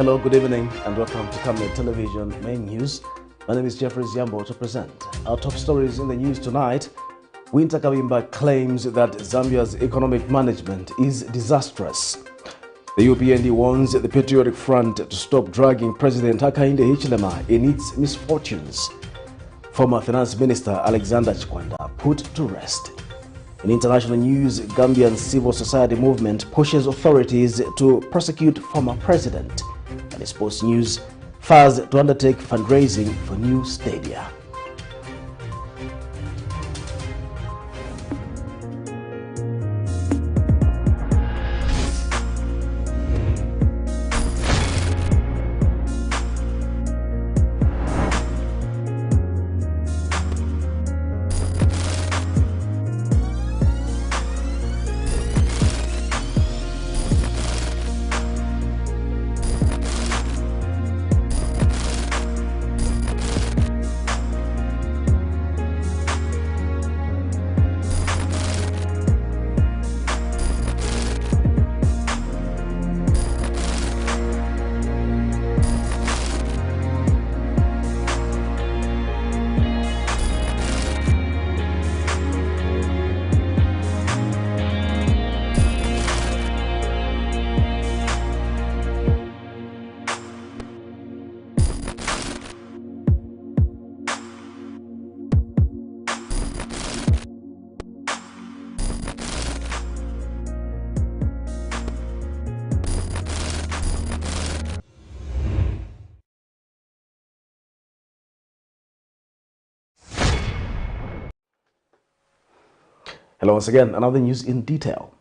Hello, good evening, and welcome to Camnet Television Main News. My name is Jeffrey Ziambo to present our top stories in the news tonight. WYNTER KABIMBA claims that Zambia's economic management is disastrous. The UPND warns the Patriotic Front to stop dragging President Hakainde Hichilema in its misfortunes. Former Finance Minister Alexander Chikwanda put to rest. In international news, Gambian civil society movement pushes authorities to prosecute former president. And in sports news, FAS to undertake fundraising for new stadia. Hello once again, another news in detail.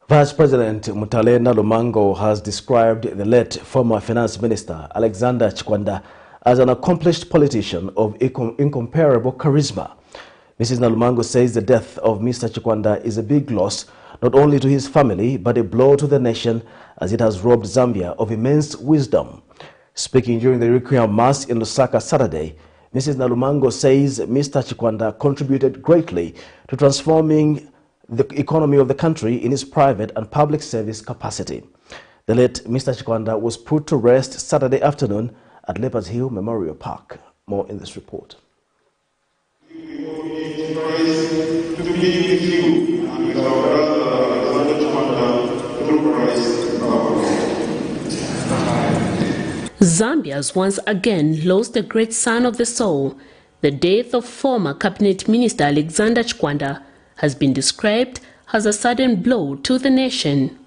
Vice President Mutalena Lumango has described the late former Finance Minister Alexander Chikwanda as an accomplished politician of incomparable charisma. Mrs. Nalumango says the death of Mr. Chikwanda is a big loss, not only to his family, but a blow to the nation, as it has robbed Zambia of immense wisdom. Speaking during the Requiem Mass in Lusaka Saturday, Mrs. Nalumango says Mr. Chikwanda contributed greatly to transforming the economy of the country in his private and public service capacity. The late Mr. Chikwanda was put to rest Saturday afternoon at Leopards Hill Memorial Park. More in this report. To be with you and with our brother Alexander Chikwanda through Christ our Lord. Zambia's once again lost a great son of the soul. The death of former Cabinet Minister Alexander Chikwanda has been described as a sudden blow to the nation.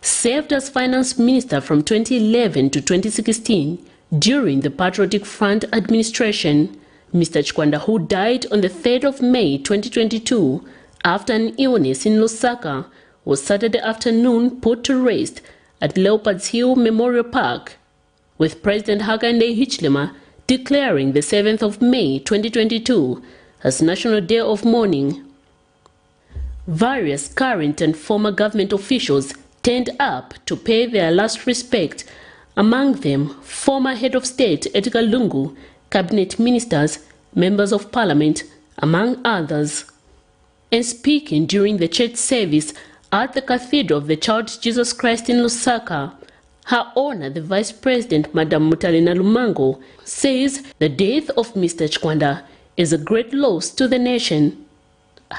Served as Finance Minister from 2011 to 2016 during the Patriotic Front administration, Mr. Chikwanda, who died on the 3rd of May 2022 after an illness in Lusaka, was Saturday afternoon put to rest at Leopards Hill Memorial Park, with President Hakainde Hichilema declaring the 7th of May 2022 as National Day of Mourning. Various current and former government officials turned up to pay their last respect, among them former Head of State Edgar Lungu, Cabinet Ministers, Members of Parliament, among others. And speaking during the church service at the Cathedral of the Child Jesus Christ in Lusaka, Her Honor the Vice President, Madam Mutalena Lumango, says the death of Mr. Chikwanda is a great loss to the nation,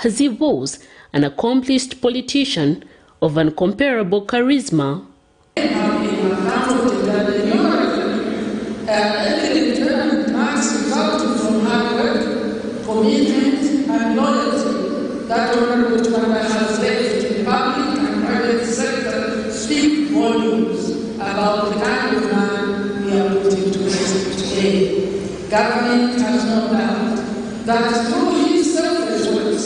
as he was an accomplished politician of incomparable charisma. Commitment and loyalty that Honorable Chikwanda has left to the public and private sector speak volumes about the kind of man we are putting to rest today. Government has no doubt that through his selfless works,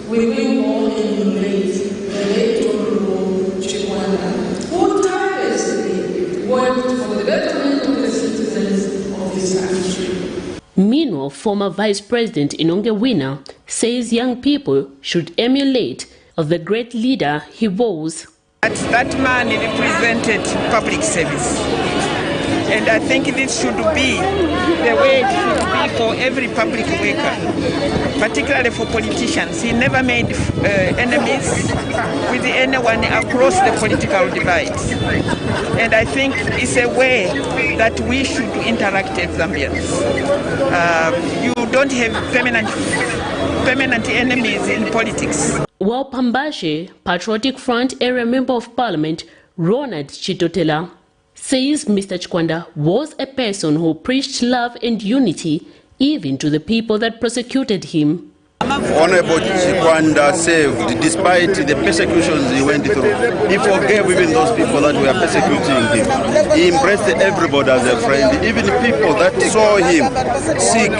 we will all emulate the late Honorable Chikwanda, who tirelessly worked for the betterment of the citizens of this country. Meanwhile, former Vice President Inonge Wina says young people should emulate of the great leader he was. That man represented public service. And I think this should be the way it should be for every public worker, particularly for politicians. He never made enemies with anyone across the political divide. And I think it's a way that we should interact as Zambians. You don't have permanent enemies in politics. While Pambashe, Patriotic Front Area Member of Parliament Ronald Chitotela, says Mr. Chikwanda was a person who preached love and unity even to the people that persecuted him. Honorable Chikwanda saved, despite the persecutions he went through. He forgave even those people that were persecuting him. He embraced everybody as a friend, even people that saw him sick.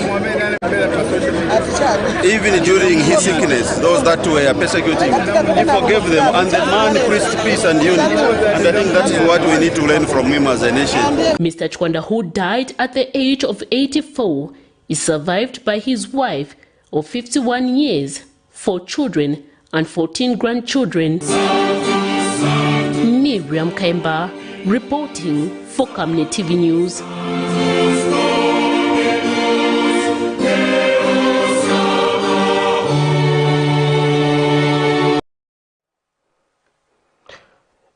Even during his sickness, those that were persecuting him, he forgave them, and the man preached peace and unity. And I think that is what we need to learn from him as a nation. Mr. Chikwanda, who died at the age of 84, is survived by his wife of 51 years, 4 children and 14 grandchildren. Miriam Kemba reporting for Camnet TV News.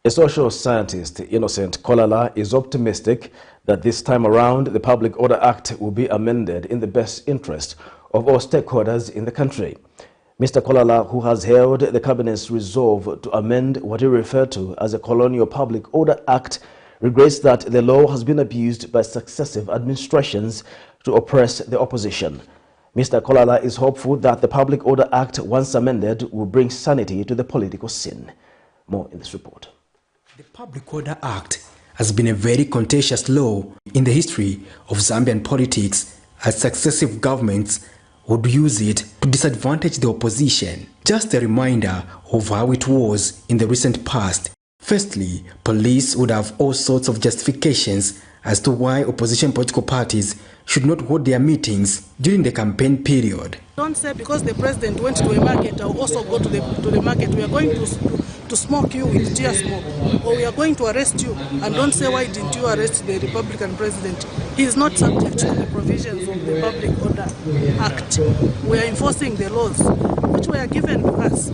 A social scientist, Innocent Kolala, is optimistic that this time around the Public Order Act will be amended in the best interest of all stakeholders in the country. Mr. Kolala, who has hailed the Cabinet's resolve to amend what he referred to as a Colonial Public Order Act, regrets that the law has been abused by successive administrations to oppress the opposition. Mr. Kolala is hopeful that the Public Order Act, once amended, will bring sanity to the political scene. More in this report. The Public Order Act has been a very contentious law in the history of Zambian politics, as successive governments would use it to disadvantage the opposition. Just a reminder of how it was in the recent past. Firstly, police would have all sorts of justifications as to why opposition political parties should not hold their meetings during the campaign period. Don't say because the president went to a market, I'll also go to the market. We are going to smoke you with tear smoke, or we are going to arrest you. And don't say, why didn't you arrest the Republican president? He is not subject to the provisions of the Public Order Act. We are enforcing the laws which were given to us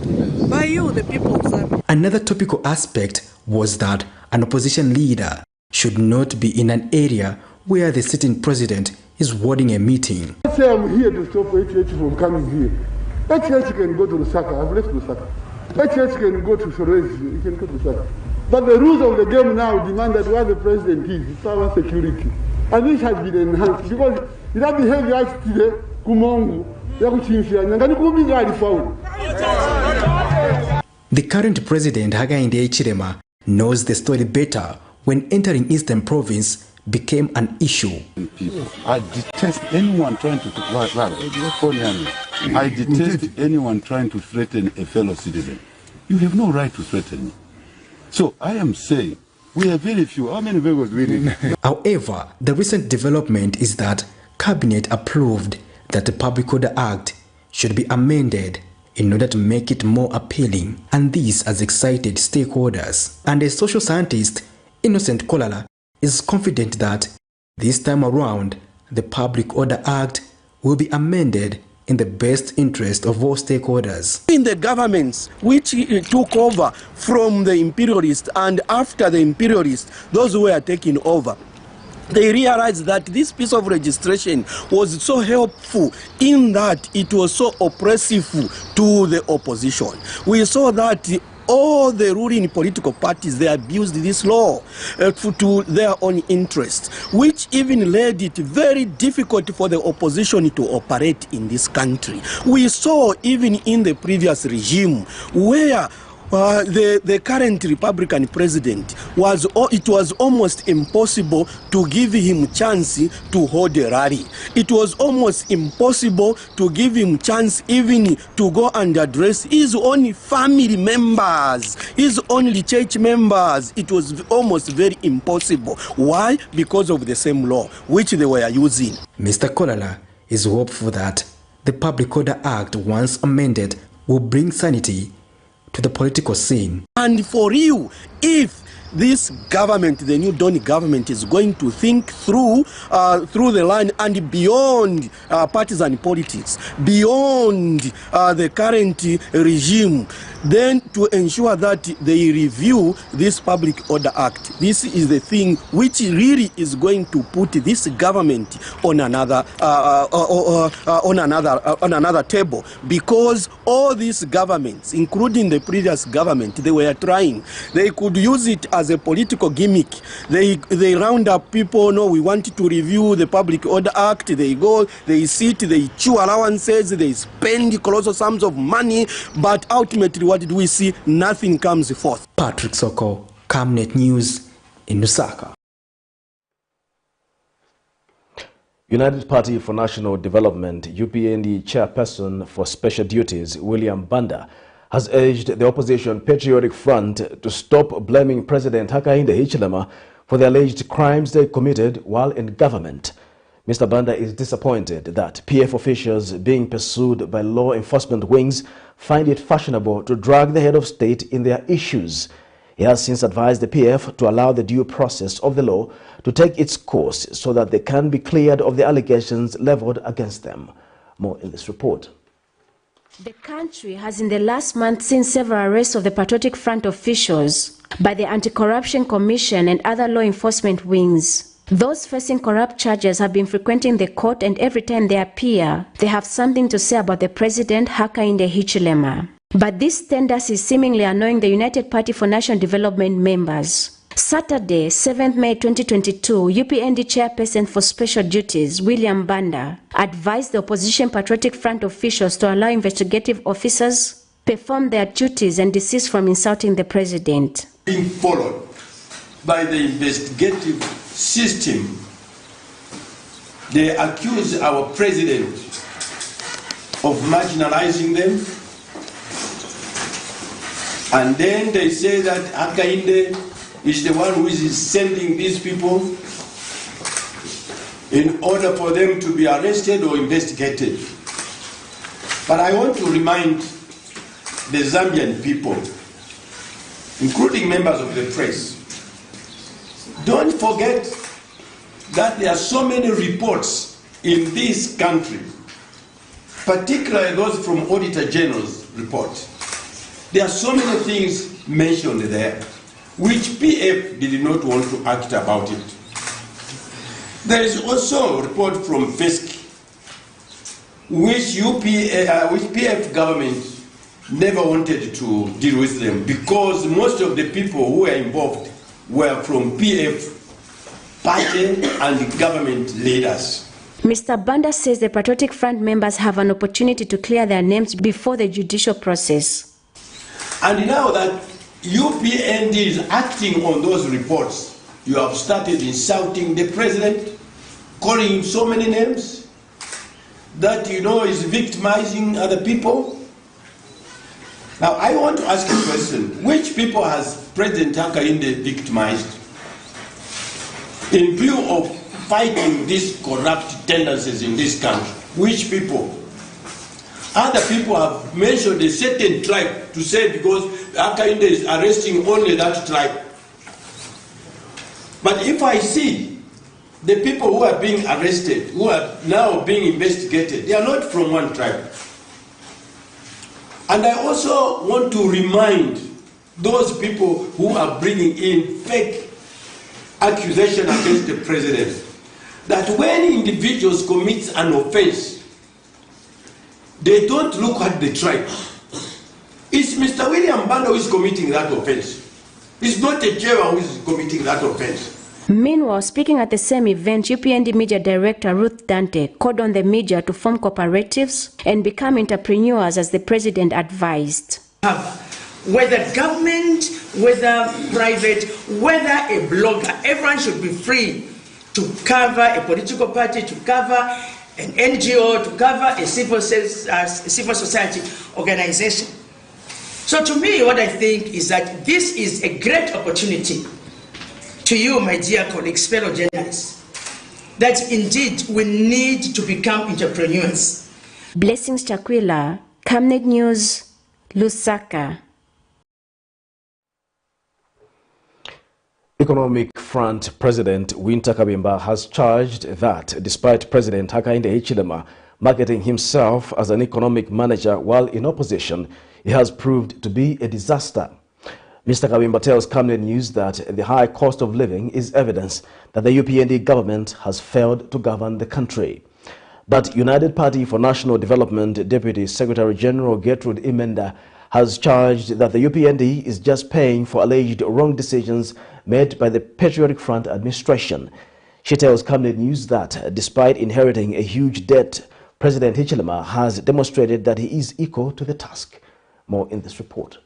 by you, the people of Zambia. Another topical aspect was that an opposition leader should not be in an area where the sitting president is holding a meeting. Let's say I'm here to stop HH from coming here. HH can go to Lusaka. I've left Lusaka. HH can go to Sorezi. You can go to Lusaka. But the rules of the game now demand that where the president is, it's our security. And this has been enhanced because that behavior today, Kumongu, the current president, Hakainde Hichilema, knows the story better when entering Eastern Province became an issue. I detest anyone trying to I detest anyone trying to threaten a fellow citizen. You have no right to threaten me. So I am saying we have very few. How many vehicles do we need? However, the recent development is that Cabinet approved that the Public Order Act should be amended in order to make it more appealing, and this has excited stakeholders. And a social scientist, Innocent Kolala, is confident that this time around the Public Order Act will be amended in the best interest of all stakeholders. In the governments which took over from the imperialists and after the imperialists, those who were taking over, they realized that this piece of registration was so helpful in that it was so oppressive to the opposition. We saw that all the ruling political parties, they abused this law to their own interest, which even made it very difficult for the opposition to operate in this country. We saw even in the previous regime where the current Republican president it was almost impossible to give him chance to hold a rally. It was almost impossible to give him chance even to go and address his own family members, his only church members. It was almost very impossible. Why? Because of the same law which they were using. Mr. Kolala is hopeful that the Public Order Act, once amended, will bring sanity to the political scene. And for you, if this government, the new Dawn government, is going to think through the line and beyond partisan politics, beyond the current regime, then to ensure that they review this Public Order Act. This is the thing which really is going to put this government on another table, because all these governments, including the previous government, they were trying. They could use it as a political gimmick. They round up people. No, we want to review the Public Order Act. They go, they sit, they chew allowances, they spend colossal sums of money, but ultimately, what did we see? Nothing comes forth. Patrick Soko, Camnet News in Lusaka. United Party for National Development, UPND Chairperson for Special Duties, William Banda, has urged the opposition Patriotic Front to stop blaming President Hakainde Hichilema for the alleged crimes they committed while in government. Mr. Banda is disappointed that PF officials being pursued by law enforcement wings find it fashionable to drag the head of state in their issues. He has since advised the PF to allow the due process of the law to take its course so that they can be cleared of the allegations leveled against them. More in this report. The country has in the last month seen several arrests of the Patriotic Front officials by the Anti-Corruption Commission and other law enforcement wings. Those facing corrupt charges have been frequenting the court, and every time they appear, they have something to say about the President Hakainde Hichilema. But this tendency is seemingly annoying the United Party for National Development members. Saturday, 7th May 2022, UPND Chairperson for Special Duties, William Banda, advised the opposition Patriotic Front officials to allow investigative officers perform their duties and desist from insulting the President. Being followed by the investigative system, they accuse our President of marginalizing them, and then they say that Hakainde is the one who is sending these people in order for them to be arrested or investigated. But I want to remind the Zambian people, including members of the press, don't forget that there are so many reports in this country, particularly those from Auditor General's report. There are so many things mentioned there which PF did not want to act about it. There is also a report from FESC which PF government never wanted to deal with them because most of the people who were involved were from PF party and government leaders. Mr. Banda says the Patriotic Front members have an opportunity to clear their names before the judicial process. And now that UPND is acting on those reports, you have started insulting the President, calling him so many names that you know is victimizing other people. Now I want to ask a question. Which people has President Hakainde victimized in view of fighting these corrupt tendencies in this country? Which people? Other people have mentioned a certain tribe to say because Hakainde is arresting only that tribe. But if I see the people who are being arrested, who are now being investigated, they are not from one tribe. And I also want to remind those people who are bringing in fake accusation against the President that when individuals commit an offense, they don't look at the tribe. It's Mr. William Banda who is committing that offense. It's not a jailer who is committing that offense. Meanwhile, speaking at the same event, UPND Media Director Ruth Dante called on the media to form cooperatives and become entrepreneurs as the President advised. Whether government, whether private, whether a blogger, everyone should be free to cover a political party, to cover an NGO, to cover a civil society organization. So to me, what I think is that this is a great opportunity to you, my dear colleagues, fellow journalists, that indeed we need to become entrepreneurs. Blessings Chakwila, Camnet News, Lusaka. Economic Front President WYNTER KABIMBA has charged that despite President Hakainde Hichilema marketing himself as an economic manager while in opposition, he has proved to be a disaster. Mr. KABIMBA tells Camnet News that the high cost of living is evidence that the UPND government has failed to govern the country. But United Party for National Development Deputy Secretary General Gertrude Imenda has charged that the UPND is just paying for alleged wrong decisions made by the Patriotic Front administration. She tells Camnet News that despite inheriting a huge debt, President Hichilema has demonstrated that he is equal to the task. More in this report.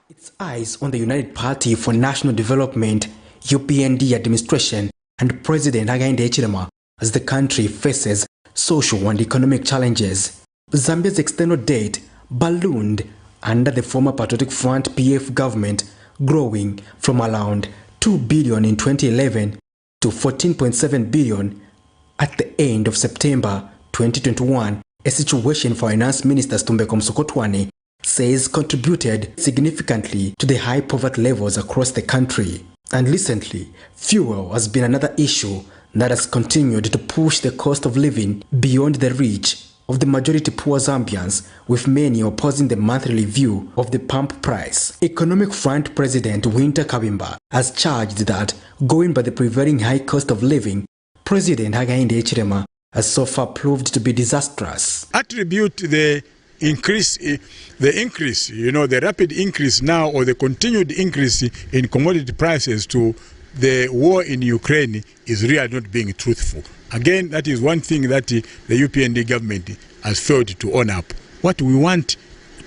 Its eyes on the United Party for National Development, UPND administration and President Hakainde Hichilema as the country faces social and economic challenges. Zambia's external debt ballooned under the former Patriotic Front PF government, growing from around 2 billion in 2011 to 14.7 billion at the end of September 2021, a situation Finance Minister Stumbeko Msokotwane says contributed significantly to the high poverty levels across the country. And recently, fuel has been another issue that has continued to push the cost of living beyond the reach of the majority poor Zambians, with many opposing the monthly review of the pump price. Economic Front President WYNTER KABIMBA has charged that, going by the prevailing high cost of living, President Hakainde Hichilema has so far proved to be disastrous. Attribute the increase, the rapid increase now, or the continued increase in commodity prices to the war in Ukraine is really not being truthful. Again, that is one thing that the UPND government has failed to own up. What we want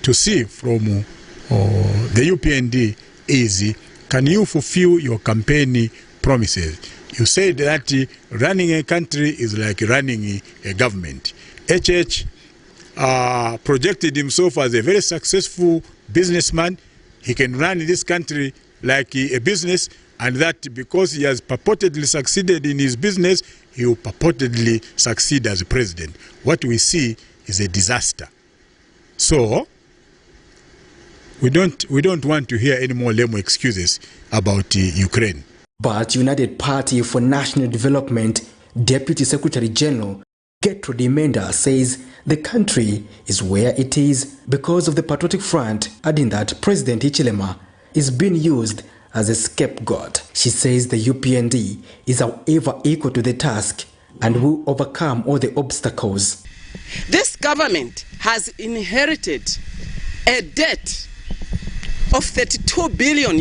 to see from the UPND is, can you fulfill your campaign promises? You said that running a country is like running a government. HH projected himself as a very successful businessman. He can run this country like a business, and that because he has purportedly succeeded in his business, he will purportedly succeed as president. What we see is a disaster. So we don't want to hear any more lame excuses about Ukraine. But United Party for National Development Deputy Secretary General Gertrude Imenda says the country is where it is because of the Patriotic Front, adding that President Hichilema is being used as a scapegoat. She says the UPND is however equal to the task and will overcome all the obstacles. This government has inherited a debt of $32 billion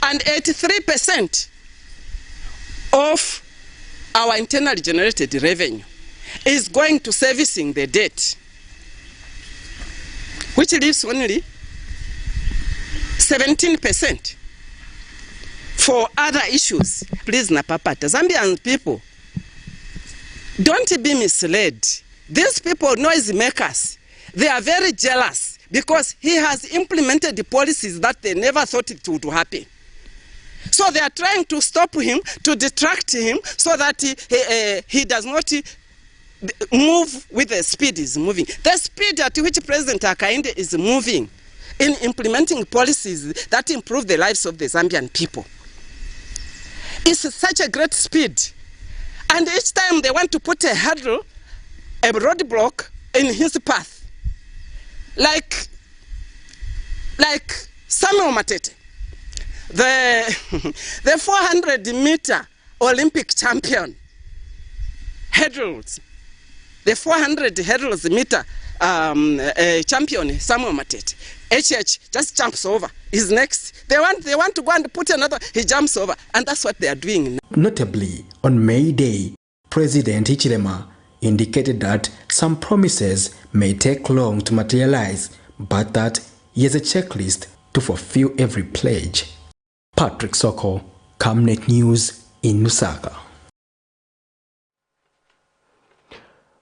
and 83% of our internally generated revenue is going to servicing the debt, which leaves only 17% for other issues. Please, Napapata, Zambian people, don't be misled. These people, noise makers, they are very jealous because he has implemented the policies that they never thought it would happen. So they are trying to stop him, to detract him, so that he does not move with the speed he's moving. The speed at which President Hakainde is moving in implementing policies that improve the lives of the Zambian people is such a great speed. And each time they want to put a hurdle, a roadblock in his path, like Samuel Matete, the 400-meter Olympic champion, hurdles, the 400 hurdles meter champion Samuel Matete. HH just jumps over. He's next. They want to go and put another. He jumps over, and that's what they are doing now. Notably, on May Day, President Hichilema indicated that some promises may take long to materialize, but that he has a checklist to fulfill every pledge. Patrick Soko, Camnet News in Lusaka.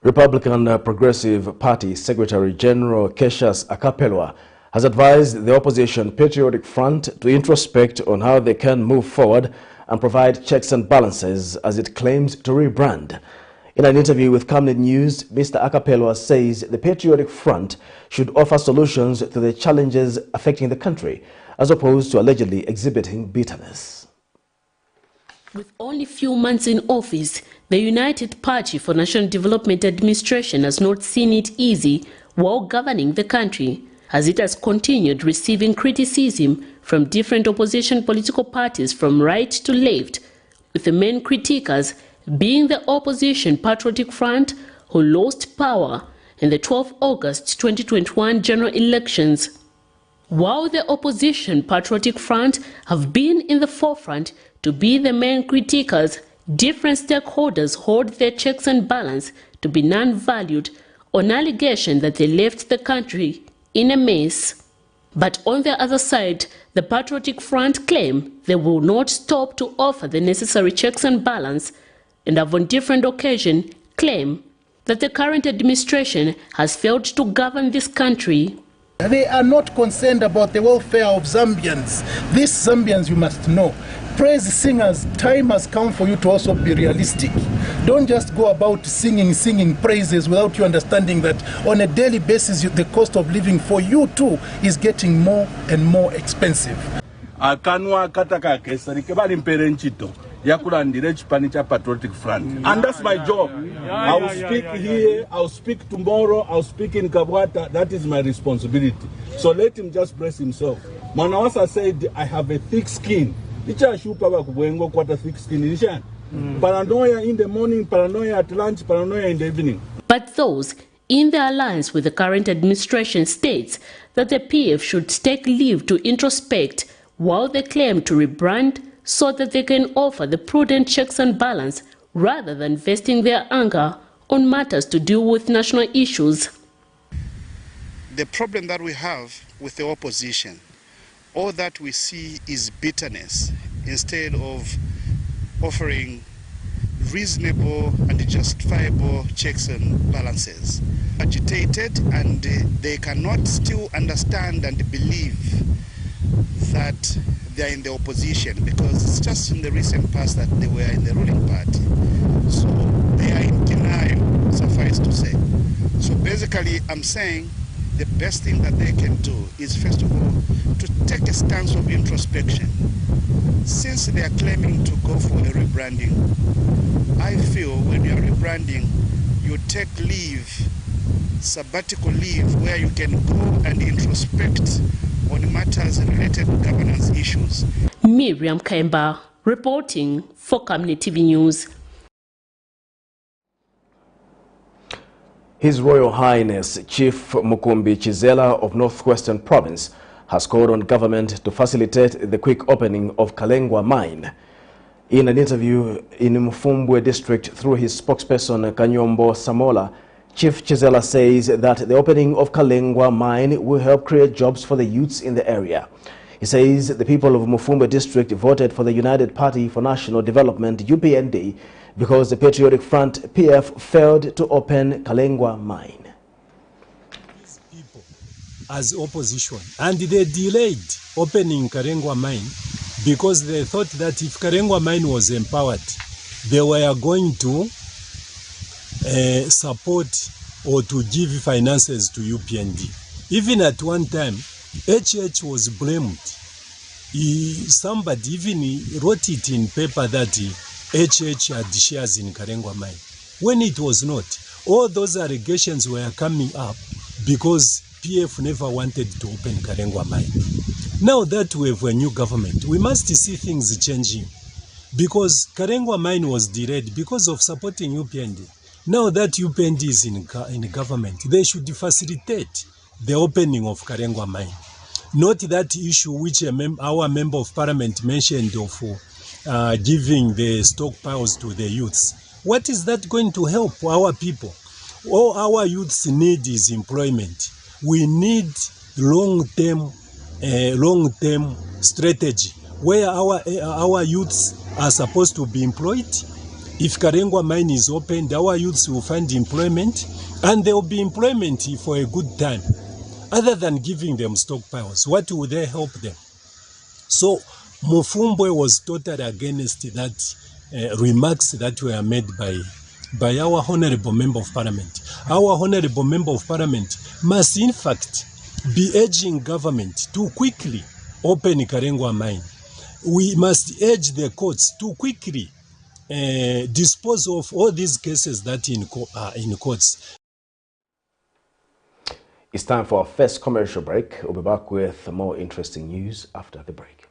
Republican Progressive Party Secretary General Cassius Akapelwa has advised the opposition Patriotic Front to introspect on how they can move forward and provide checks and balances as it claims to rebrand. In an interview with Camnet News, Mr. Akapelwa says the Patriotic Front should offer solutions to the challenges affecting the country as opposed to allegedly exhibiting bitterness. With only few months in office, the United Party for National Development Administration has not seen it easy while governing the country, as it has continued receiving criticism from different opposition political parties from right to left, with the main critiquers being the opposition Patriotic Front, who lost power in the 12 August 2021 general elections. While the opposition Patriotic Front have been in the forefront to be the main critiquers, different stakeholders hold their checks and balance to be non-valued on allegation that they left the country in a mess. But on the other side, the Patriotic Front claim they will not stop to offer the necessary checks and balance, and have on different occasions claim that the current administration has failed to govern this country. They are not concerned about the welfare of Zambians. These Zambians, you must know. Praise singers, time has come for you to also be realistic. Don't just go about singing praises without you understanding that on a daily basis the cost of living for you too is getting more and more expensive. Akanwa kataka kesari kebali mperenchito yakulandire chipani cha Patriotic Front. And that's my job. I will speak here, I will speak tomorrow, I will speak in Kabwata. That is my responsibility. So let him just brace himself. Manawasa said, I have a thick skin. Paranoia in the morning, paranoia at lunch, paranoia in the evening. But those in the alliance with the current administration states that the PF should take leave to introspect while they claim to rebrand so that they can offer the prudent checks and balance rather than vesting their anger on matters to do with national issues. The problem that we have with the opposition, all that we see is bitterness instead of offering reasonable and justifiable checks and balances. Agitated, and they cannot still understand and believe that they are in the opposition, because it's just in the recent past that they were in the ruling party. So they are in denial, suffice to say. So basically I'm saying the best thing that they can do is, first of all, to take a stance of introspection. Since they are claiming to go for a rebranding, I feel when you are rebranding, you take leave, sabbatical leave, where you can go and introspect on matters related to governance issues. Miriam Kemba reporting for Camnet TV News. His Royal Highness Chief Mukumbi Chizela of Northwestern Province has called on government to facilitate the quick opening of Kalengwa Mine. In an interview in Mfumbwe district through his spokesperson Kanyombo Samola, Chief Chizela says that the opening of Kalengwa Mine will help create jobs for the youths in the area. He says the people of Mfumbwe district voted for the United Party for National Development UPND because the Patriotic Front PF failed to open Kalengwa Mine. As opposition, and they delayed opening Kalengwa Mine because they thought that if Kalengwa Mine was empowered, they were going to support or to give finances to UPND. Even at one time, HH was blamed. Somebody even wrote it in paper that HH had shares in Kalengwa Mine, when it was not. All those allegations were coming up because PF never wanted to open Kalengwa Mine. Now that we have a new government, we must see things changing, because Kalengwa Mine was delayed because of supporting UPND. Now that UPND is in government, they should facilitate the opening of Kalengwa Mine. Not that issue which our member of parliament mentioned of giving the stockpiles to the youths. What is that going to help our people? All our youths need is employment. We need long-term strategy where our youths are supposed to be employed. If Kalengwa Mine is opened, our youths will find employment, and there will be employment for a good time. Other than giving them stockpiles, what would they help them? So Mufumbwe was totally against that remarks that were made by our Honorable Member of Parliament. Our Honorable Member of Parliament must in fact be urging government to quickly open Karengwa mine. We must urge the courts to quickly dispose of all these cases that are in courts. It's time for our first commercial break. We'll be back with more interesting news after the break.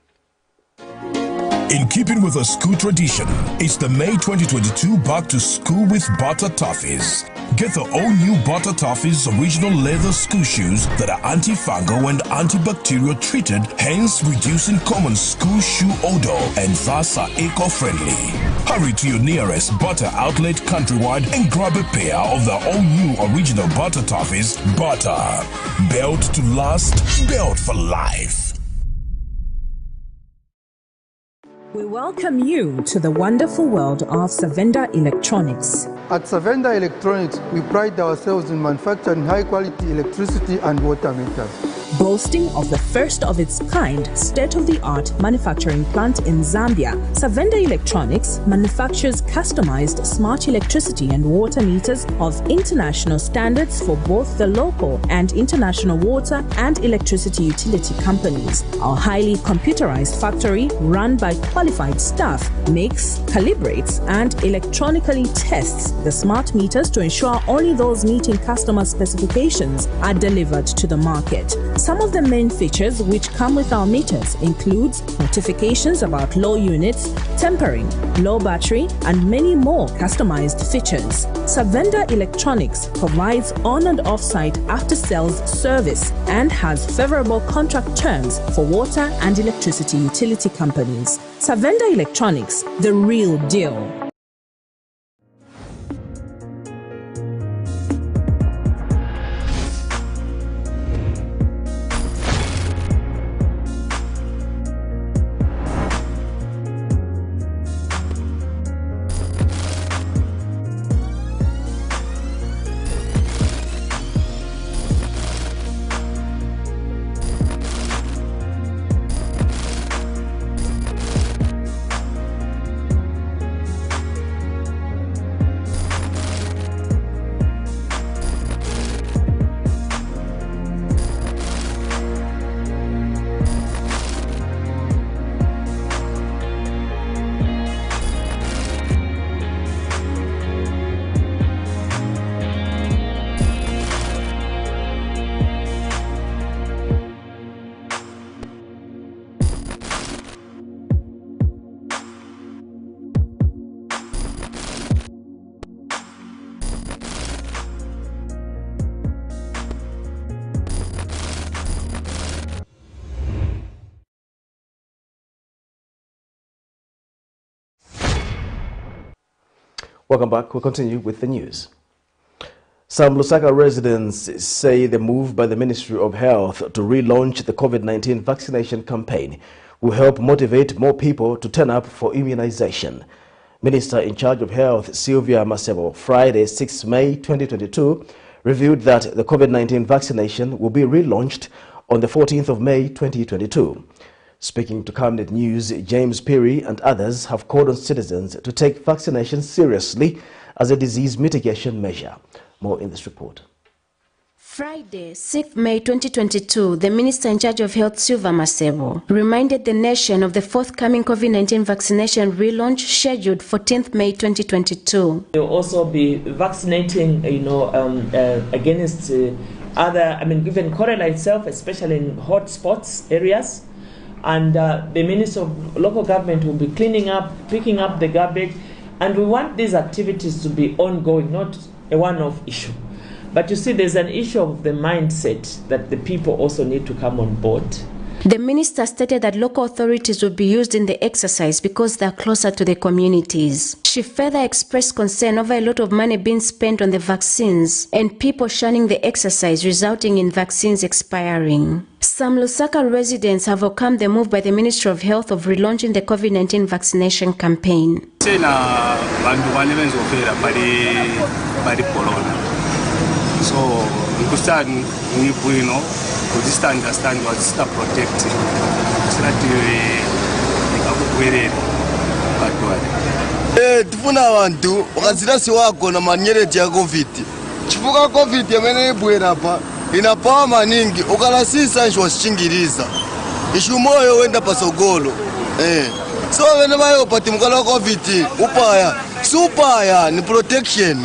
In keeping with a school tradition, it's the May 2022 Back to School with Butter Toffees. Get the all-new Butter Toffees original leather school shoes that are antifungal and antibacterial treated, hence reducing common school shoe odor and thus are eco-friendly. Hurry to your nearest Butter outlet countrywide and grab a pair of the all-new original Butter Toffees. Butter. Built to last, built for life. We welcome you to the wonderful world of Savenda Electronics. At Savenda Electronics, we pride ourselves in manufacturing high-quality electricity and water meters. Boasting of the first of its kind state-of-the-art manufacturing plant in Zambia, Savenda Electronics manufactures customized smart electricity and water meters of international standards for both the local and international water and electricity utility companies. Our highly computerized factory, run by qualified staff, makes, calibrates, and electronically tests the smart meters to ensure only those meeting customer specifications are delivered to the market. Some of the main features which come with our meters includes notifications about low units, tempering, low battery, and many more customized features. Savenda Electronics provides on and off-site after-sales service and has favorable contract terms for water and electricity utility companies. Savenda Electronics, the real deal. Welcome back. We'll continue with the news. Some Lusaka residents say the move by the Ministry of Health to relaunch the COVID-19 vaccination campaign will help motivate more people to turn up for immunization. Minister in charge of Health, Sylvia Masebo, Friday, 6 May 2022, revealed that the COVID-19 vaccination will be relaunched on the 14th of May 2022. Speaking to Camnet News, James Perry and others have called on citizens to take vaccination seriously as a disease mitigation measure. More in this report. Friday, 6th May 2022, the Minister in charge of Health, Sylvia Masebo, reminded the nation of the forthcoming COVID-19 vaccination relaunch scheduled 14th May 2022. They'll also be vaccinating, against other, even cholera itself, especially in hot spots areas. And the Minister of Local Government will be cleaning up, picking up the garbage, and we want these activities to be ongoing, not a one-off issue. But you see, there's an issue of the mindset that the people also need to come on board. The minister stated that local authorities would be used in the exercise because they are closer to the communities. She further expressed concern over a lot of money being spent on the vaccines and people shunning the exercise, resulting in vaccines expiring. Some Lusaka residents have welcomed the move by the Ministry of Health of relaunching the COVID-19 vaccination campaign. So, we just understand what's the protecting. Tifuna abantu wakazirasi wako na manyereti ya COVID. Chifuka COVID yamene ibwera pa inapawa maningi ukalasisa nshwa shingiriza. ishumoyo wenda pasogolo so whenever you pati mukala covid upaya supaya ni protection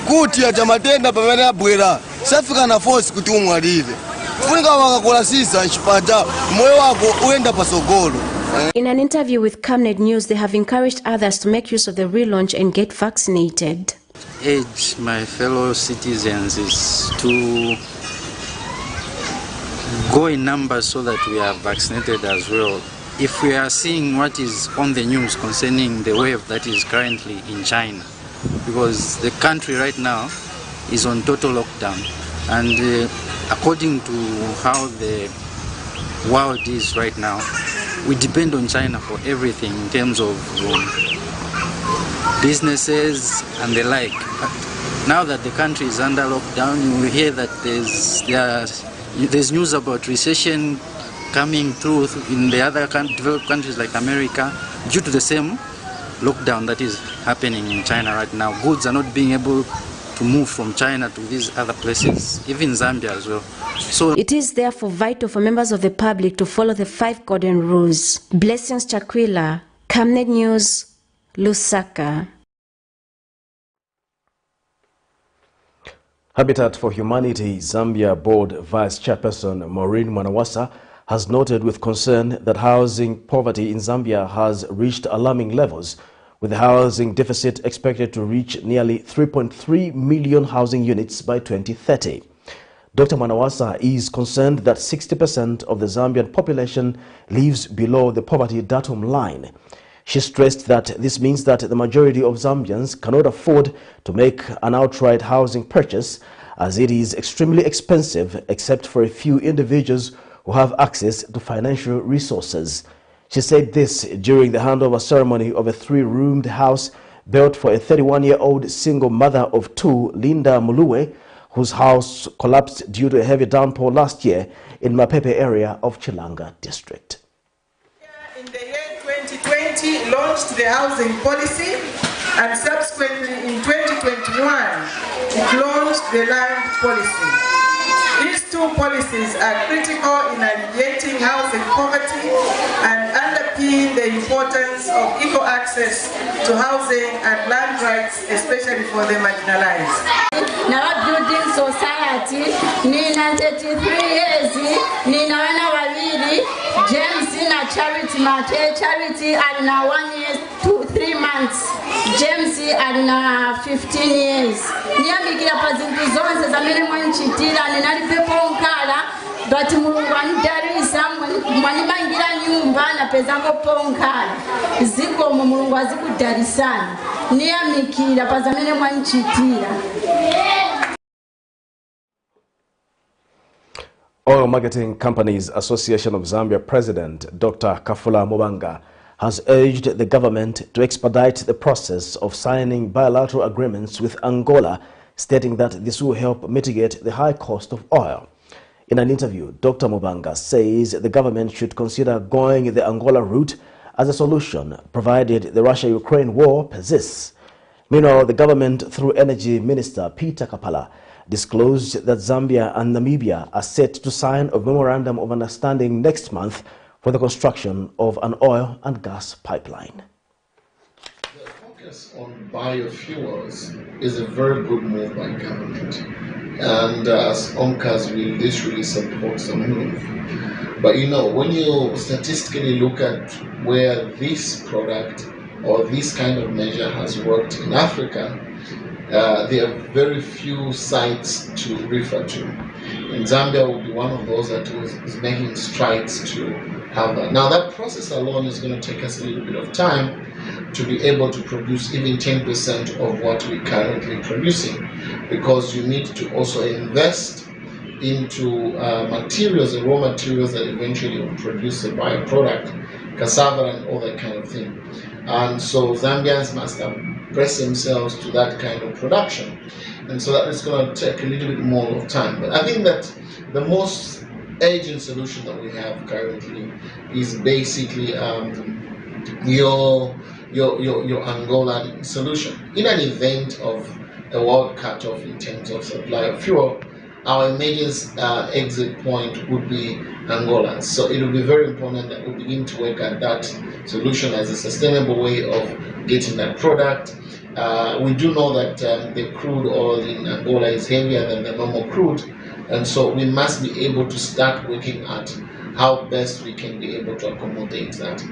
kuti ya chamatenda pamene abwera safika na force kuti umwalire funika wakakola sisa nchipata moyo wako uenda pasogolo. In an interview with Camnet News, they have encouraged others to make use of the relaunch and get vaccinated. Urge my fellow citizens is to go in numbers so that we are vaccinated as well. If we are seeing what is on the news concerning the wave that is currently in China, because the country right now is on total lockdown, and according to how the world is right now, we depend on China for everything in terms of businesses and the like. But now that the country is under lockdown, you hear that there's news about recession coming through in the other developed countries like America due to the same lockdown that is happening in China right now. Goods are not being able to move from China to these other places, even Zambia as well. So it is therefore vital for members of the public to follow the 5 golden rules. Blessings Chakwila, Camnet News, Lusaka. Habitat for Humanity Zambia Board Vice Chairperson Maureen Mwanawasa has noted with concern that housing poverty in Zambia has reached alarming levels, with the housing deficit expected to reach nearly 3.3 million housing units by 2030. Dr. Mwanawasa is concerned that 60% of the Zambian population lives below the poverty datum line. She stressed that this means that the majority of Zambians cannot afford to make an outright housing purchase, as it is extremely expensive except for a few individuals who have access to financial resources. She said this during the handover ceremony of a 3-roomed house built for a 31-year-old single mother of 2, Linda Mulue, whose house collapsed due to a heavy downpour last year in Mapepe area of Chilanga district. In the year 2020, launched the housing policy, and subsequently in 2021, it launched the land policy. These 2 policies are critical in alleviating housing poverty and underpin the importance of equal access to housing and land rights, especially for the marginalized. Now building society, Nina 33 years, Nina Wawili, James in a charity market, charity and now 1 year to 3 months. James and 15 years. Niamikira pazintu zonse zamene mwanchitira nenalipepo nkala but mulungu anidarisa mwanimangira nyumba na pezango ponkala ziko mulungu azikudarisana niamikira pazamene mwanchitira. Oil Marketing Companies Association of Zambia President Dr. Kafula Mobanga has urged the government to expedite the process of signing bilateral agreements with Angola, stating that this will help mitigate the high cost of oil. In an interview, Dr. Mobanga says the government should consider going the Angola route as a solution, provided the Russia-Ukraine war persists. Meanwhile, the government, through Energy Minister Peter Kapala, disclosed that Zambia and Namibia are set to sign a memorandum of understanding next month for the construction of an oil and gas pipeline. The focus on biofuels is a very good move by government, and as OMCAS will literally support the move. But you know, when you statistically look at where this product or this kind of measure has worked in Africa, there are very few sites to refer to. And Zambia will be one of those that is making strides to have that. Now that process alone is going to take us a little bit of time to be able to produce even 10% of what we're currently producing, because you need to also invest into materials, the raw materials that eventually will produce a byproduct, cassava and all that kind of thing. And so Zambians must press themselves to that kind of production. And so that is going to take a little bit more of time. But I think that the most urgent solution that we have currently is basically your Angolan solution. In an event of a world cutoff in terms of supply of fuel, our emergency exit point would be Angola. So it will be very important that we begin to work at that solution as a sustainable way of getting that product. We do know that the crude oil in Angola is heavier than the normal crude, and so we must be able to start working at how best we can be able to accommodate that.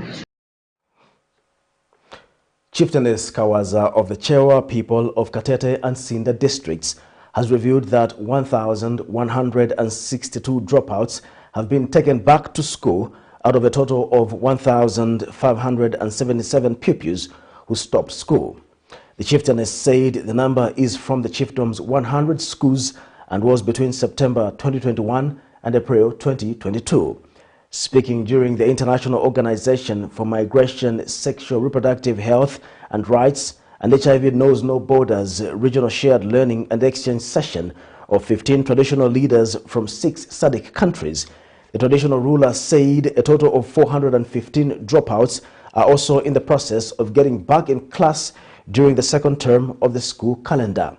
Chieftainess Kawaza of the Chewa people of Katete and Sinda districts has revealed that 1,162 dropouts have been taken back to school out of a total of 1,577 pupils who stopped school. The chieftainess said the number is from the chiefdom's 100 schools and was between September 2021 and April 2022. Speaking during the International Organization for Migration, Sexual Reproductive Health and Rights and HIV Knows No Borders Regional Shared Learning and Exchange session of 15 traditional leaders from 6 SADC countries, the traditional ruler said a total of 415 dropouts are also in the process of getting back in class during the second term of the school calendar.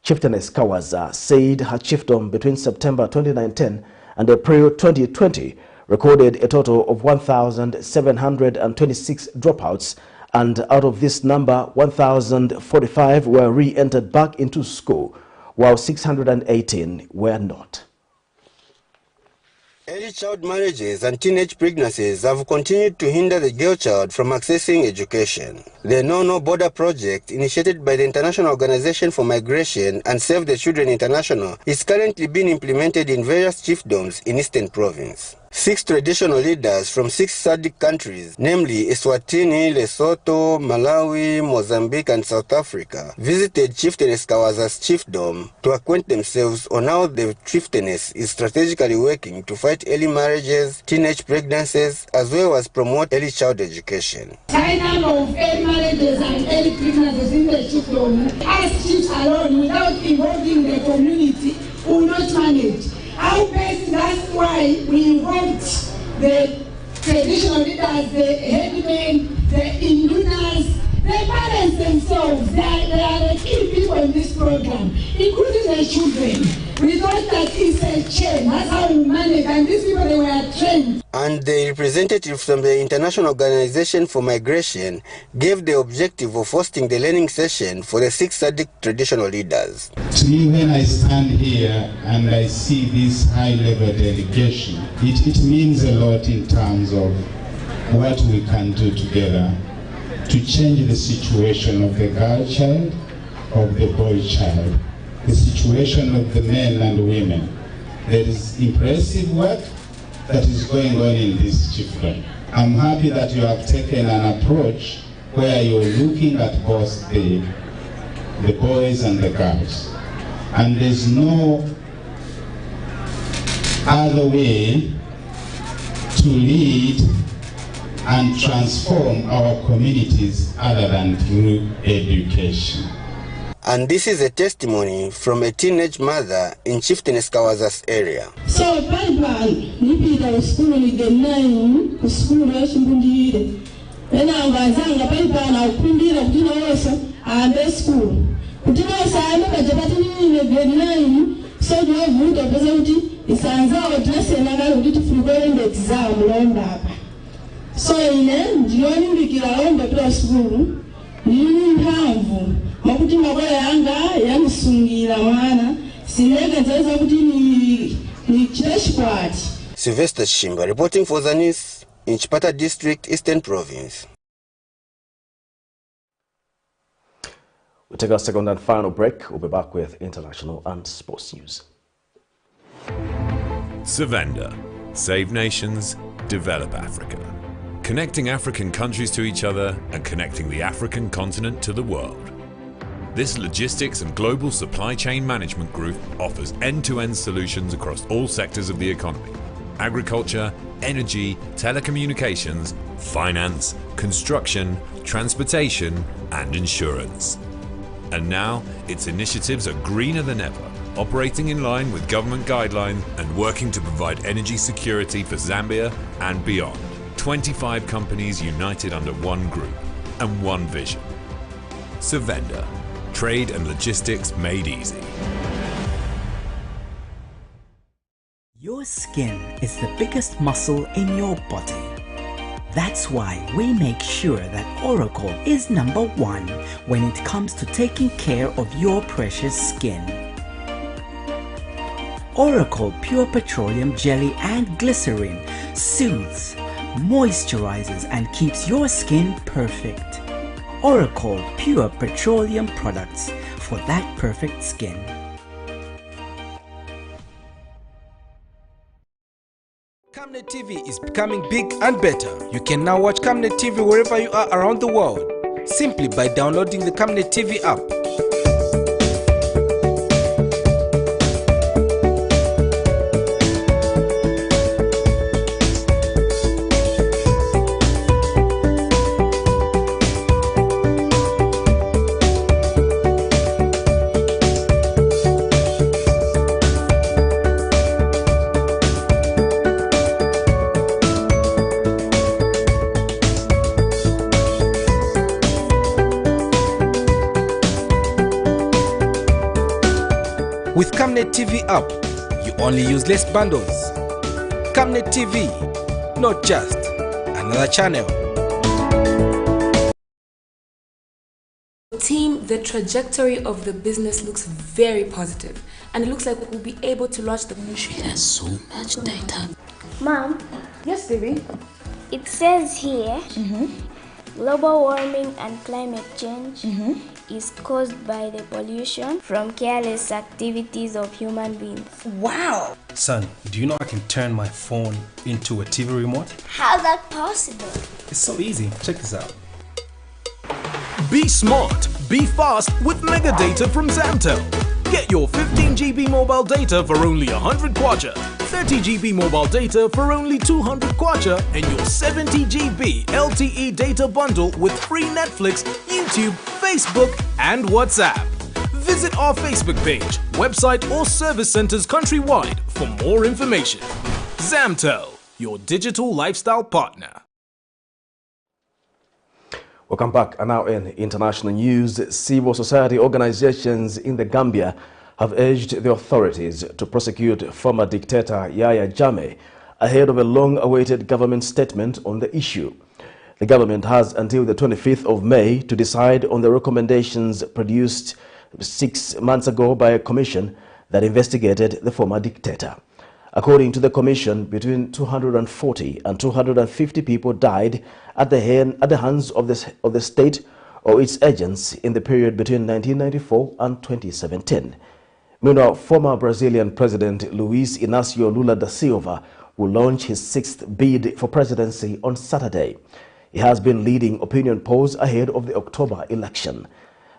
Chieftainess Kawaza said her chiefdom between September 2019 and April 2020 recorded a total of 1,726 dropouts, and out of this number, 1,045 were re-entered back into school, while 618 were not. Early child marriages and teenage pregnancies have continued to hinder the girl child from accessing education. The No Border project, initiated by the International Organization for Migration and Save the Children International, is currently being implemented in various chiefdoms in Eastern Province. 6 traditional leaders from 6 SADC countries, namely Eswatini, Lesotho, Malawi, Mozambique and South Africa, visited Chieftainess Kawaza's chiefdom to acquaint themselves on how the chieftainess is strategically working to fight early marriages, teenage pregnancies, as well as promote early child education. High number of early marriages and early pregnancies in the chiefdom, as chiefs alone, without involving the community, will not manage. How best, that's why we involved the traditional leaders, the headmen, the industers, the parents themselves. They are the key people in this program, including the children. We thought that it's a chain, that's how we manage, and these people, they were trained. And the representative from the International Organization for Migration gave the objective of hosting the learning session for the 6 SADC traditional leaders. To me, when I stand here and I see this high-level delegation, it means a lot in terms of what we can do together to change the situation of the girl child, of the boy child, the situation of the men and women. There is impressive work that is going on in this chiefdom. I'm happy that you have taken an approach where you're looking at both the boys and the girls. And there's no other way to lead and transform our communities other than through education. And this is a testimony from a teenage mother in Chieftainess Kawaza's area. So, bye-bye, nipita school with the 9, school yashindundire. Ena ngazanga bye-bye na ukundira kutina osa, ande school. Kutina osa ame kajabati nini grade 9, so duwe vuto pesa uti, isanza otrese naga uditi frugore exam londa hapa. So ine, jioni mbikila londa pila school, nini mpavu. Makuti mabaya yanga yanisungira mwana sinega nzaweza kuti ni chishkwati. Sylvester Shimba reporting for the news in Chipata District, Eastern Province. We'll take our second and final break. We'll be back with international and sports news. Zavenda, Save Nations, Develop Africa. Connecting African countries to each other and connecting the African continent to the world. This logistics and global supply chain management group offers end-to-end solutions across all sectors of the economy: agriculture, energy, telecommunications, finance, construction, transportation, and insurance. And now, its initiatives are greener than ever, operating in line with government guidelines and working to provide energy security for Zambia and beyond. 25 companies united under one group and one vision. Zavenda. Trade and logistics made easy. Your skin is the biggest muscle in your body. That's why we make sure that Oracle is #1 when it comes to taking care of your precious skin. Oracle Pure Petroleum Jelly and Glycerin soothes, moisturizes and keeps your skin perfect. Oracle Pure Petroleum products for that perfect skin. Camnet TV is becoming big and better. You can now watch Camnet TV wherever you are around the world, simply by downloading the Camnet TV app. With Camnet TV app, you only use less bundles. Camnet TV, not just another channel. Team, the trajectory of the business looks very positive, and it looks like we'll be able to launch the ministry. She has so much data. Mom. Yes, baby. It says here, global warming and climate change is caused by the pollution from careless activities of human beings. Wow! Son, do you know I can turn my phone into a TV remote? How's that possible? It's so easy. Check this out. Be smart, be fast with mega data from Zamtel. Get your 15 GB mobile data for only 100 kwacha, 30 GB mobile data for only 200 kwacha, and your 70 GB LTE data bundle with free Netflix, YouTube, Facebook, and WhatsApp. Visit our Facebook page, website, or service centers countrywide for more information. Zamtel, your digital lifestyle partner. Welcome back. And now in international news, civil society organizations in the Gambia have urged the authorities to prosecute former dictator Yahya Jammeh ahead of a long-awaited government statement on the issue. The government has until the 25th of May to decide on the recommendations produced 6 months ago by a commission that investigated the former dictator. According to the commission, between 240 and 250 people died at the hands of the state or its agents in the period between 1994 and 2017. Meanwhile, former Brazilian President Luiz Inácio Lula da Silva will launch his 6th bid for presidency on Saturday. He has been leading opinion polls ahead of the October election.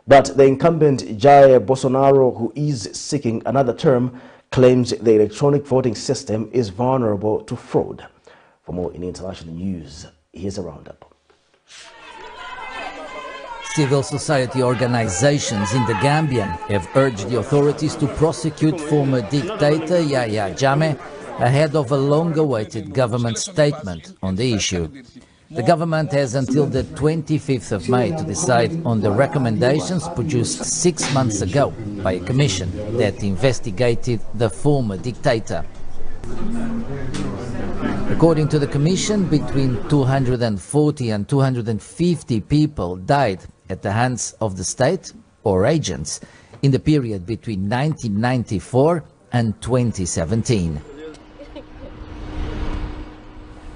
But the incumbent Jair Bolsonaro, who is seeking another term, claims the electronic voting system is vulnerable to fraud. For more in international news, here's a roundup. Civil society organizations in the Gambian have urged the authorities to prosecute former dictator Yahya Jammeh ahead of a long-awaited government statement on the issue. The government has until the 25th of May to decide on the recommendations produced 6 months ago by a commission that investigated the former dictator. According to the commission, between 240 and 250 people died at the hands of the state or agents in the period between 1994 and 2017.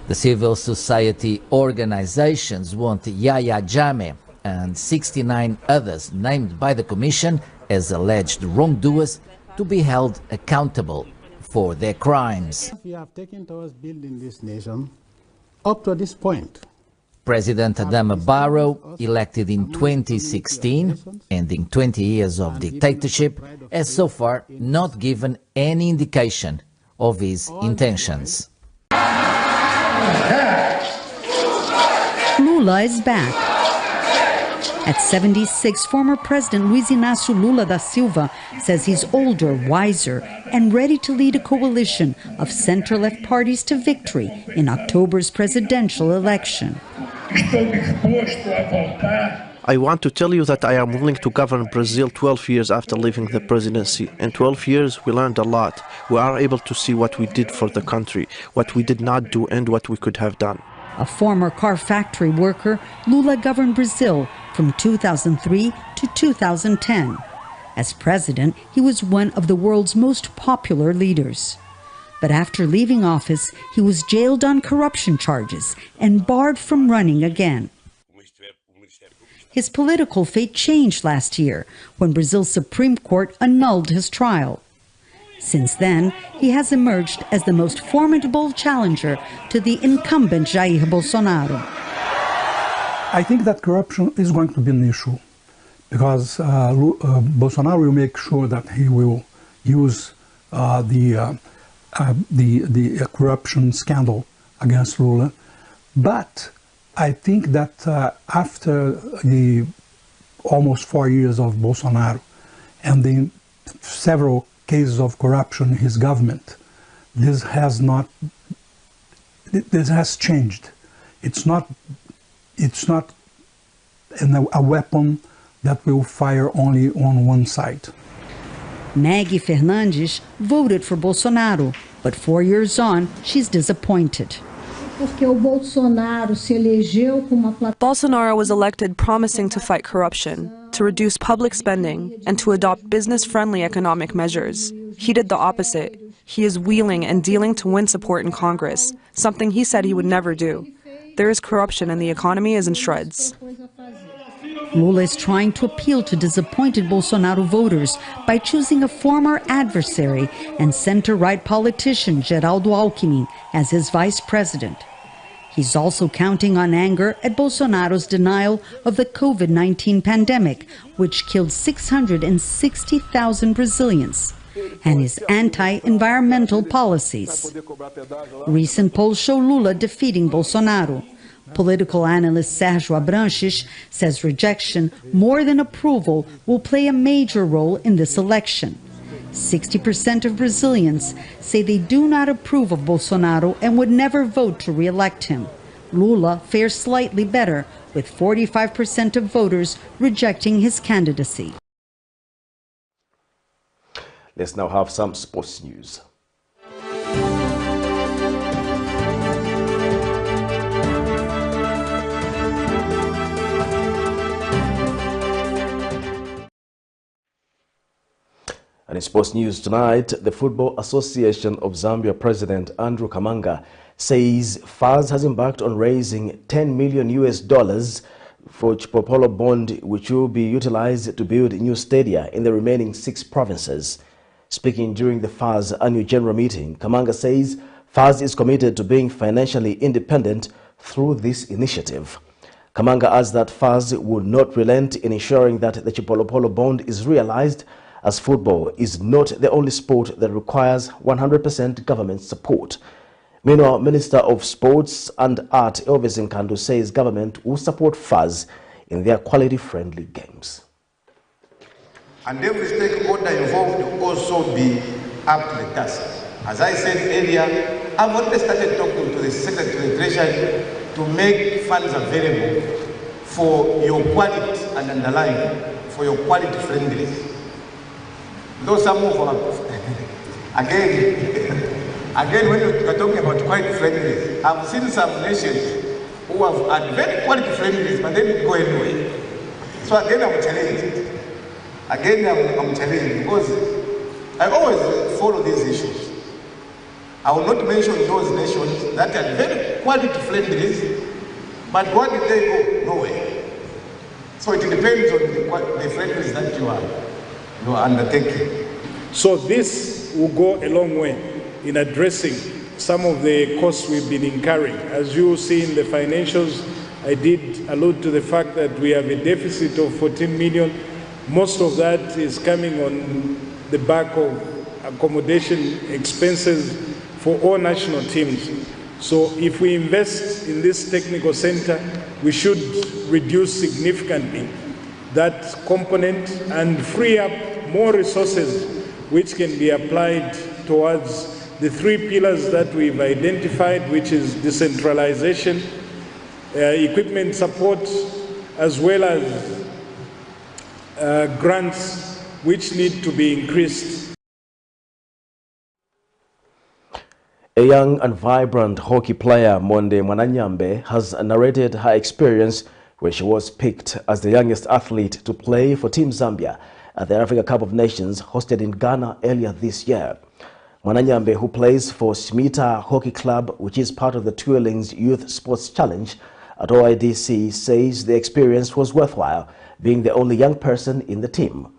The civil society organizations want Yahya Jammeh and 69 others named by the Commission as alleged wrongdoers to be held accountable for their crimes. We have taken towards building this nation up to this point. President Adama Barrow, elected in 2016, ending 20 years of dictatorship, has so far not given any indication of his intentions. Lula is back. At 76, former President Luiz Inácio Lula da Silva says he's older, wiser, and ready to lead a coalition of center-left parties to victory in October's presidential election. I want to tell you that I am willing to govern Brazil 12 years after leaving the presidency. In 12 years, we learned a lot. We are able to see what we did for the country, what we did not do, and what we could have done. A former car factory worker, Lula governed Brazil from 2003 to 2010. As president, he was one of the world's most popular leaders. But after leaving office, he was jailed on corruption charges and barred from running again. His political fate changed last year when Brazil's Supreme Court annulled his trial. Since then, he has emerged as the most formidable challenger to the incumbent Jair Bolsonaro. I think that corruption is going to be an issue because Bolsonaro will make sure that he will use the corruption scandal against Lula. But I think that after the almost 4 years of Bolsonaro and the several cases of corruption in his government, this has changed. It's not a weapon that will fire only on one side. Maggie Fernandes voted for Bolsonaro, but 4 years on, she's disappointed. Bolsonaro was elected promising to fight corruption, to reduce public spending, and to adopt business-friendly economic measures. He did the opposite. He is wheeling and dealing to win support in Congress, something he said he would never do. There is corruption and the economy is in shreds. Lula is trying to appeal to disappointed Bolsonaro voters by choosing a former adversary and center-right politician Geraldo Alckmin as his vice president. He's also counting on anger at Bolsonaro's denial of the COVID-19 pandemic, which killed 660,000 Brazilians, and his anti-environmental policies. Recent polls show Lula defeating Bolsonaro. Political analyst Sérgio Abranches says rejection, more than approval, will play a major role in this election. 60% of Brazilians say they do not approve of Bolsonaro and would never vote to re-elect him. Lula fares slightly better, with 45% of voters rejecting his candidacy. Let's now have some sports news. And in sports news tonight, the Football Association of Zambia President Andrew Kamanga says FAZ has embarked on raising $10 million for Chipopolo bond, which will be utilized to build new stadia in the remaining 6 provinces. Speaking during the FAZ annual general meeting, Kamanga says FAZ is committed to being financially independent through this initiative. Kamanga adds that FAZ will not relent in ensuring that the Chipopolo bond is realized, as football is not the only sport that requires 100% government support. Meanwhile, Minister of Sports and Art Elvis Nkandu says government will support FAZ in their quality-friendly games. And every stakeholder involved will also be up to the task. As I said earlier, I've already started talking to the Secretary of the Treasury to make funds available for your quality and underlying, for your quality friendliness. Though some of our, again, when we're talking about quality friendliness, I've seen some nations who have had very quality friendliness, but they didn't go anywhere. So again, I'm challenged. Again, I'm challenged because I always follow these issues. I will not mention those nations that are very quality friendliness, but what did they go? Nowhere. So it depends on the friendliness that you are undertaking. So this will go a long way in addressing some of the costs we've been incurring. As you see in the financials, I did allude to the fact that we have a deficit of 14 million. Most of that is coming on the back of accommodation expenses for all national teams. So if we invest in this technical center, we should reduce significantly that component and free up more resources which can be applied towards the 3 pillars that we've identified, which is decentralization, equipment support, as well as grants which need to be increased. A young and vibrant hockey player, Monde Mwananyambe, has narrated her experience when she was picked as the youngest athlete to play for Team Zambia at the Africa Cup of Nations hosted in Ghana earlier this year. Mwananyambe, who plays for Smita Hockey Club, which is part of the Twirling's Youth Sports Challenge at OIDC, says the experience was worthwhile, being the only young person in the team.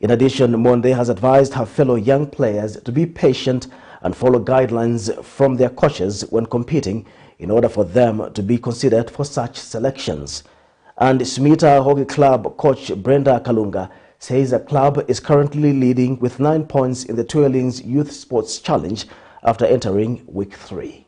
In addition, Monde has advised her fellow young players to be patient and follow guidelines from their coaches when competing in order for them to be considered for such selections. And Smita Hockey Club coach Brenda Kalunga says the club is currently leading with 9 points in the Twirling's Youth Sports Challenge after entering week 3.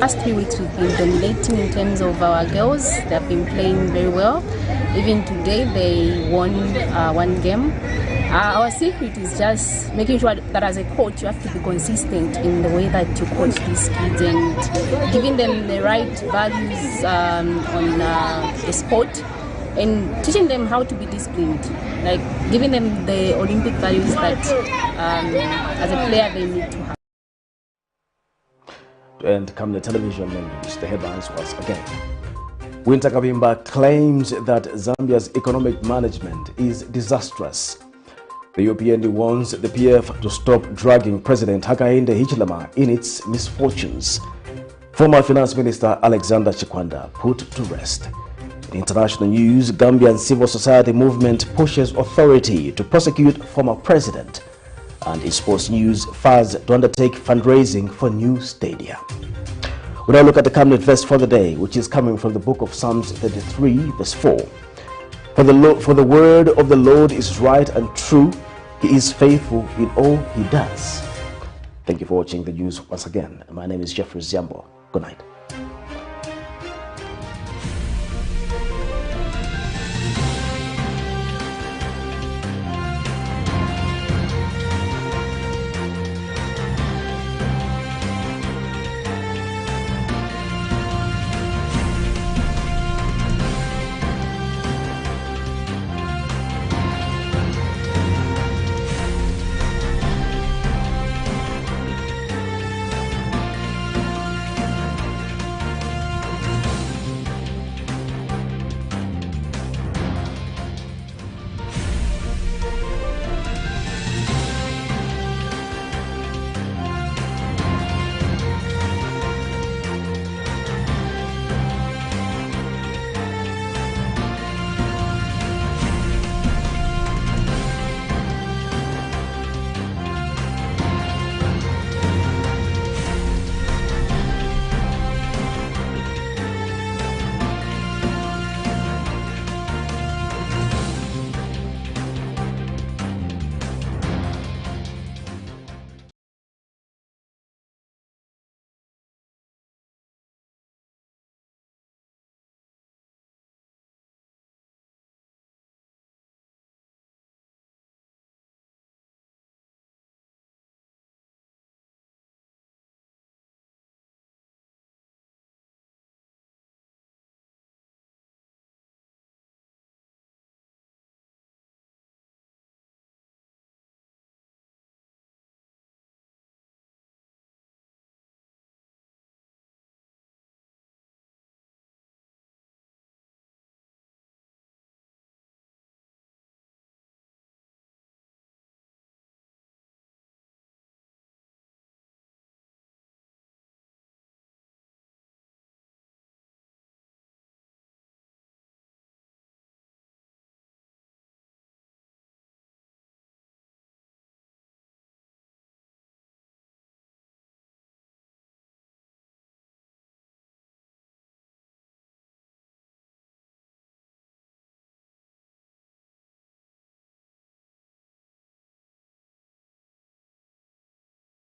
Last 3 weeks we've been dominating in terms of our girls. They've been playing very well. Even today they won 1 game. Our secret is just making sure that as a coach you have to be consistent in the way that you coach these kids and giving them the right values on the sport and teaching them how to be disciplined, like giving them the Olympic values that as a player they need to have. To end Camnet television news, the headlines once again. Winter KABIMBA claims that Zambia's economic management is disastrous. The UPND warns the PF to stop dragging President Hakainde Hichilema in its misfortunes. Former Finance Minister Alexander Chikwanda put to rest. In international news, Gambian civil society movement pushes authority to prosecute former president. And in sports news, FAS to undertake fundraising for new stadia. We now look at the Camnet verse for the day, which is coming from the book of Psalms 33, verse 4. For the word of the Lord is right and true. He is faithful in all he does. Thank you for watching the news once again. My name is Jeffrey Ziambo. Good night.